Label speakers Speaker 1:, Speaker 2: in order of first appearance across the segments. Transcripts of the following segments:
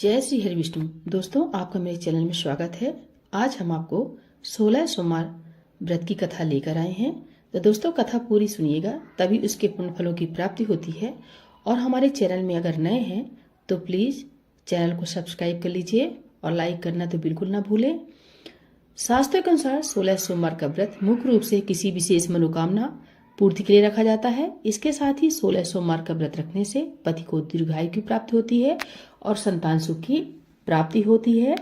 Speaker 1: जय श्री हरि विष्णु। दोस्तों, आपका मेरे चैनल में स्वागत है। आज हम आपको 16 सोमवार व्रत की कथा लेकर आए हैं। तो दोस्तों, कथा पूरी सुनिएगा, तभी उसके पुण्य फलों की प्राप्ति होती है। और हमारे चैनल में अगर नए हैं तो प्लीज चैनल को सब्सक्राइब कर लीजिए और लाइक करना तो बिल्कुल ना भूलें। शास्त्रों के अनुसार 16 सोमवार का व्रत मुख्य रूप से किसी विशेष मनोकामना पूर्ति के लिए रखा जाता है। इसके साथ ही 16 सोमवार का व्रत रखने से पति को दीर्घायु की प्राप्ति होती है और संतान सुख की प्राप्ति होती है।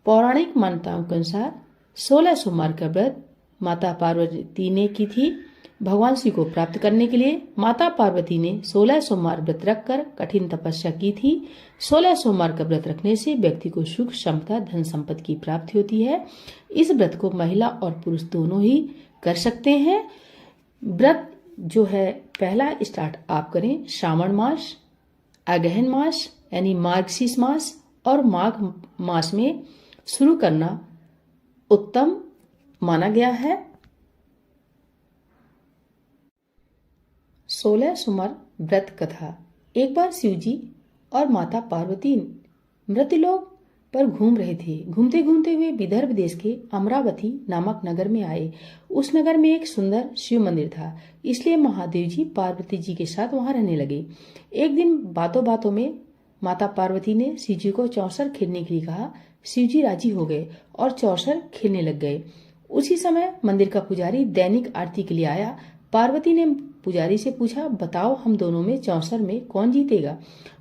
Speaker 1: पौराणिक मान्यताओं के अनुसार 16 सोमवार का व्रत माता पार्वती ने की थी। भगवान शिव को प्राप्त करने के लिए माता पार्वती ने 16 सोमवार व्रत रखकर कठिन तपस्या की थी। 16 सोमवार का व्रत रखने से व्यक्ति को सुख, समता, धन संपत्ति की प्राप्ति होती है। इस व्रत को महिला और पुरुष दोनों ही कर सकते हैं। व्रत जो है पहला स्टार्ट आप करें श्रावण मास, अगहन मास यानी मार्गशीर्ष मास और माघ मास में शुरू करना उत्तम माना गया है। 16 सोमवार व्रत कथा। एक बार शिवजी और माता पार्वती मृत्युलोक पर घूम रहे थे। घूमते घूमते हुए विदर्भ देश के अमरावती नामक नगर में आए। उस नगर में एक सुंदर शिव मंदिर था, इसलिए महादेव जी पार्वती जी के साथ वहां रहने लगे। एक दिन बातों बातों में माता पार्वती ने शिव जी को चौसर खेलने के लिए कहा। शिव जी राजी हो गए और चौसर खेलने लग गए। उसी समय मंदिर का पुजारी दैनिक आरती के लिए आया। पार्वती ने पुजारी से पूछा, बताओ हम दोनों में चौसर में कौन जीतेगा।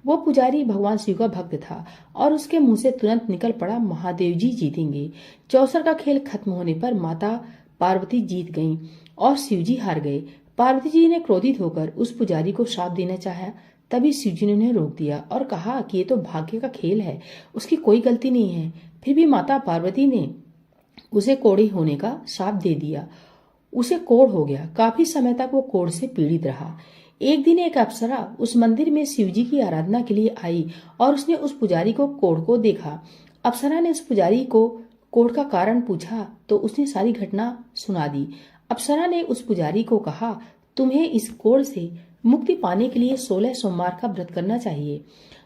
Speaker 1: वो पुजारी भगवान शिव का भक्त था और उसके मुंह से तुरंत निकल पड़ा, महादेव जी जीतेंगे। चौसर का खेल खत्म होने पर माता पार्वती जीत गईं और शिव जी हार गए। पार्वती जी ने क्रोधित होकर उस पुजारी को श्राप देना चाहा, तभी शिव जी ने उन्हें रोक दिया और कहा कि ये तो भाग्य का खेल है, उसकी कोई गलती नहीं है। फिर भी माता पार्वती ने उसे कोढ़ी होने का श्राप दे दिया। उसे कोढ़ हो गया। काफी समय तक वो कोढ़ से पीड़ित रहा। एक दिन एक अप्सरा उस मंदिर में शिवजी की आराधना के लिए आई और उसने उस पुजारी को कोढ़ को देखा। अप्सरा ने उस पुजारी को कोढ़ का कारण पूछा तो उसने सारी घटना सुना दी। अप्सरा ने उस पुजारी को कहा, तुम्हें इस कोढ़ से मुक्ति पाने के लिए 16 सोमवार का व्रत करना चाहिए।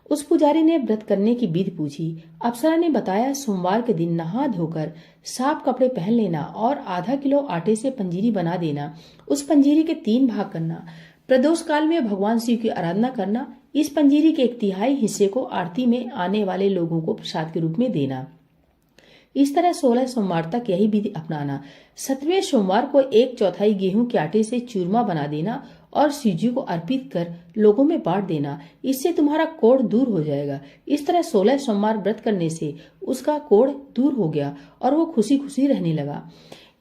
Speaker 1: उस पुजारी ने व्रत करने की विधि पूछी। अप्सरा ने बताया, सोमवार के दिन नहा धोकर साफ कपड़े पहन लेना और आधा किलो आटे से पंजीरी बना देना। उस पंजीरी के 3 भाग करना। प्रदोष काल में भगवान शिव की आराधना करना। इस पंजीरी के 1/3 हिस्से को आरती में आने वाले लोगों को प्रसाद के रूप में देना। इस तरह 16 सोमवार तक यही विधि अपनाना। 7वें सोमवार को 1/4 गेहूं के आटे से चूरमा बना देना और शिव जी को अर्पित कर लोगों में बांट देना। इससे तुम्हारा कोढ़ दूर हो जाएगा। इस तरह 16 सोमवार व्रत करने से उसका कोढ़ दूर हो गया और वो खुशी खुशी रहने लगा।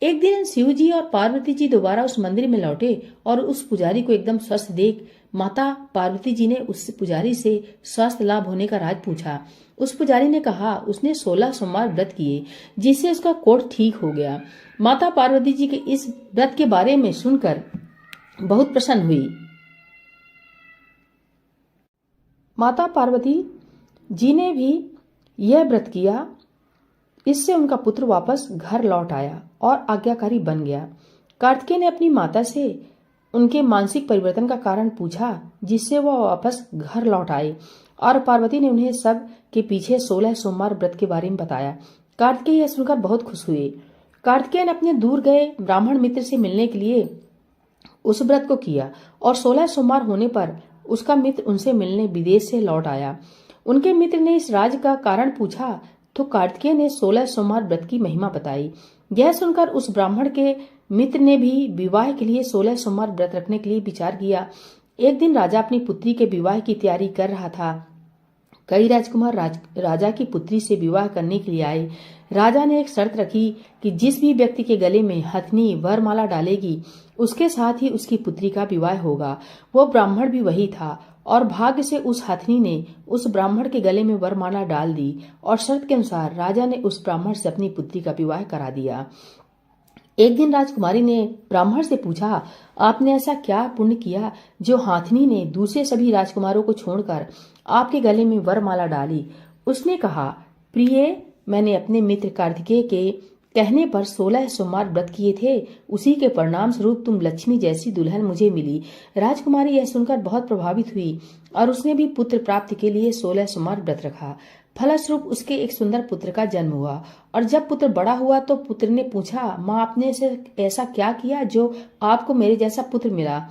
Speaker 1: एक दिन शिव जी और पार्वती जी दोबारा उस मंदिर में लौटे और उस पुजारी को एकदम स्वस्थ देख माता पार्वती जी ने उस पुजारी से स्वास्थ्य लाभ होने का राज पूछा। उस पुजारी ने कहा उसने 16 सोमवार व्रत किए जिससे उसका कोढ़ ठीक हो गया। माता पार्वती जी के इस व्रत के बारे में सुनकर बहुत प्रसन्न हुई। माता पार्वती जी ने भी यह व्रत किया। इससे उनका पुत्र वापस घर लौट आया और आज्ञाकारी बन गया। कार्तिकेय ने अपनी माता से उनके मानसिक परिवर्तन का कारण पूछा जिससे वह वापस घर लौट आए और पार्वती ने उन्हें सब के पीछे 16 सोमवार व्रत के बारे में बताया। कार्तिकेय यह सुनकर बहुत खुश हुए। कार्तिकेय ने अपने दूर गए ब्राह्मण मित्र से मिलने के लिए उस व्रत को किया और 16 सोमवार होने पर उसका मित्र उनसे मिलने विदेश से लौट आया। उनके मित्र ने इस राज का कारण पूछा तो कार्तिकेय ने 16 सोमवार व्रत की महिमा बताई। यह सुनकर उस ब्राह्मण के मित्र ने भी विवाह के लिए 16 सोमवार व्रत रखने के लिए विचार किया। एक दिन राजा अपनी पुत्री के विवाह की तैयारी कर रहा था। कई राजकुमार राजा की पुत्री से विवाह करने के लिए आए। राजा ने एक शर्त रखी कि जिस भी व्यक्ति के गले में हथनी वरमाला डालेगी उसके साथ ही उसकी पुत्री का विवाह होगा। वो ब्राह्मण भी वही था और भाग्य से उस हथनी ने उस ब्राह्मण के गले में वरमाला डाल दी और शर्त के अनुसार राजा ने उस ब्राह्मण से अपनी पुत्री का विवाह करा दिया। एक दिन राजकुमारी ने ब्राह्मण से पूछा, आपने ऐसा क्या पुण्य किया जो हाथनी ने दूसरे सभी राजकुमारों को छोड़कर आपके गले में वरमाला डाली। उसने कहा, प्रिय, मैंने अपने मित्र कार्तिकेय के कहने पर 16 सोमवार व्रत किए थे, उसी के परिणाम स्वरूप तुम लक्ष्मी जैसी दुल्हन मुझे मिली। राजकुमारी यह सुनकर बहुत प्रभावित हुई और उसने भी पुत्र प्राप्ति के लिए 16 सोमवार व्रत रखा। फलस्वरूप उसके एक सुंदर पुत्र का जन्म हुआ। और जब पुत्र बड़ा हुआ तो पुत्र ने पूछा, माँ आपने ऐसा क्या किया जो आपको मेरे जैसा पुत्र मिला।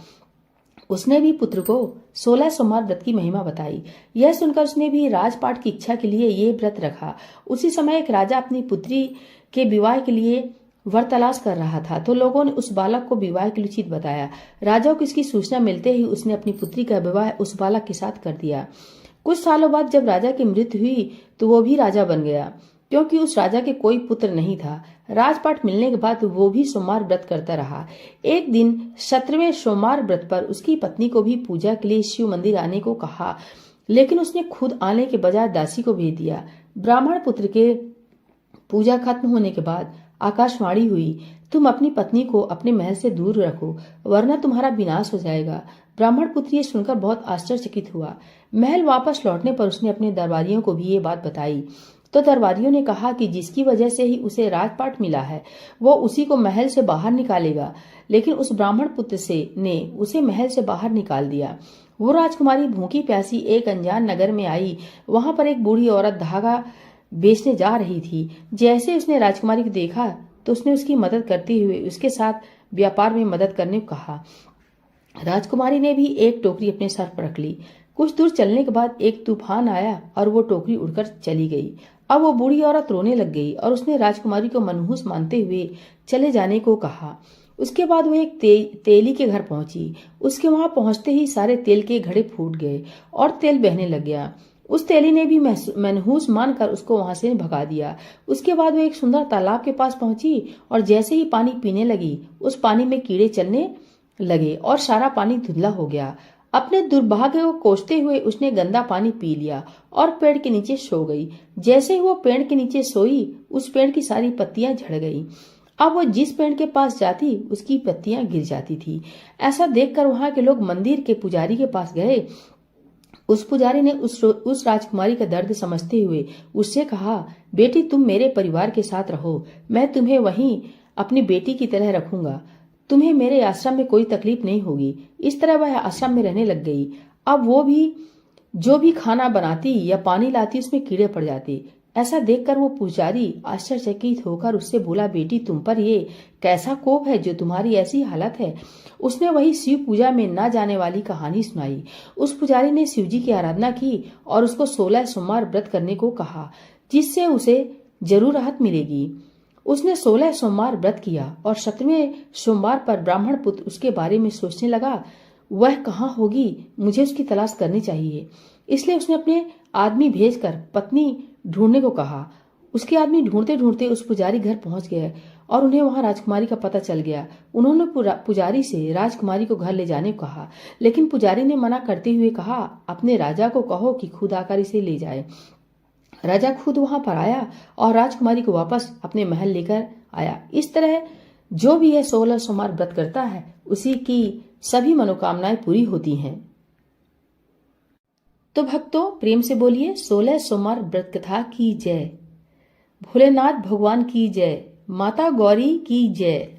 Speaker 1: उसने भी पुत्र को 16 सोमवार व्रत की महिमा बताई। यह सुनकर उसने भी राजपाट की इच्छा के लिए ये व्रत रखा। उसी समय एक राजा अपनी पुत्री के विवाह के लिए वर तलाश कर रहा था, तो लोगों ने उस बालक को विवाह के लिए उचित बताया। राजा को इसकी सूचना मिलते ही उसने अपनी पुत्री का विवाह उस बालक के साथ कर दिया। कुछ सालों बाद जब राजा की मृत्यु हुई तो वो भी राजा बन गया, क्योंकि उस राजा के कोई पुत्र नहीं था। राजपाट मिलने के बाद वो भी सोमवार व्रत करता रहा। एक दिन 17वें सोमवार व्रत पर उसकी पत्नी को भी पूजा के लिए शिव मंदिर आने को कहा, लेकिन उसने खुद आने के बजाय दासी को भेज दिया। ब्राह्मण पुत्र के पूजा खत्म होने के बाद आकाशवाणी हुई, तुम अपनी पत्नी को अपने महल से दूर रखो, वरना तुम्हारा विनाश हो जाएगा। ब्राह्मण पुत्र ये सुनकर बहुत आश्चर्यचकित हुआ। महल वापस लौटने पर उसने अपने दरबारियों को भी ये बात बताई, तो दरबारियों ने कहा कि जिसकी वजह से ही उसे राजपाट मिला है वो उसी को महल से बाहर निकालेगा। लेकिन उस ब्राह्मण पुत्र ने उसे महल से बाहर निकाल दिया। वो राजकुमारी भूखी प्यासी एक अनजान नगर में आई। वहां पर एक बूढ़ी औरत धागा बेचने जा रही थी। जैसे उसने राजकुमारी को देखा तो उसने उसकी मदद करते हुए उसके साथ व्यापार में मदद करने को कहा। राजकुमारी ने भी एक टोकरी अपने सर पर रख ली। कुछ दूर चलने के बाद एक तूफान आया और वो टोकरी उड़कर चली गई। अब वो बूढ़ी औरत रोने लग गई और उसने राजकुमारी को मनहूस मानते हुए चले जाने को कहा। उसके बाद वो एक तेली के घर पहुंची। उसके वहां पहुंचते ही सारे तेल के घड़े फूट गए और तेल बहने लग गया। उस तेली ने भी मनहूस मानकर उसको वहां से भगा दिया। उसके बाद वो एक सुंदर तालाब के पास पहुंची और जैसे ही पानी पीने लगी उस पानी में कीड़े चलने लगे और सारा पानी धुंधला हो गया। अपने दुर्भाग्य को कोसते हुए उसने गंदा पानी पी लिया और पेड़ के नीचे सो गई। जैसे ही वो पेड़ के नीचे सोई उस पेड़ की सारी पत्तियां झड़ गई। अब वो जिस पेड़ के पास जाती उसकी पत्तियां गिर जाती थी। ऐसा देखकर वहां के लोग मंदिर के पुजारी के पास गए। उस पुजारी ने उस राजकुमारी का दर्द समझते हुए उससे कहा, बेटी तुम मेरे परिवार के साथ रहो, मैं तुम्हें वहीं अपनी बेटी की तरह रखूंगा। तुम्हें मेरे आश्रम में कोई तकलीफ नहीं होगी। इस तरह वह आश्रम में रहने लग गई। अब वो भी जो भी खाना बनाती या पानी लाती उसमें कीड़े पड़ जाते। ऐसा देखकर वो पुजारी आश्चर्यचकित होकर उससे बोला, बेटी तुम पर ये कैसा कोप है जो तुम्हारी ऐसी हालत है। उसने वही शिव पूजा में न जाने वाली कहानी सुनाई। उस पुजारी ने शिव जी की आराधना की और उसको 16 सोमवार व्रत करने को कहा, जिससे उसे जरूर राहत मिलेगी। उसने 16 सोमवार व्रत किया और 17वें सोमवार पर ब्राह्मण पुत्र उसके बारे में सोचने लगा, वह कहाँ होगी, मुझे उसकी तलाश करनी चाहिए। इसलिए उसने अपने आदमी भेजकर पत्नी ढूंढने को कहा। उसके आदमी ढूंढते ढूंढते उस पुजारी घर पहुंच गए और उन्हें वहां राजकुमारी का पता चल गया। उन्होंने पुजारी से राजकुमारी को घर ले जाने को कहा, लेकिन पुजारी ने मना करते हुए कहा, अपने राजा को कहो कि खुद आकर इसे ले जाए। राजा खुद वहां पर आया और राजकुमारी को वापस अपने महल लेकर आया। इस तरह जो भी यह 16 सोमवार व्रत करता है उसी की सभी मनोकामनाएं पूरी होती हैं। तो भक्तों प्रेम से बोलिए 16 सोमवार व्रत कथा की जय। भोलेनाथ भगवान की जय। माता गौरी की जय।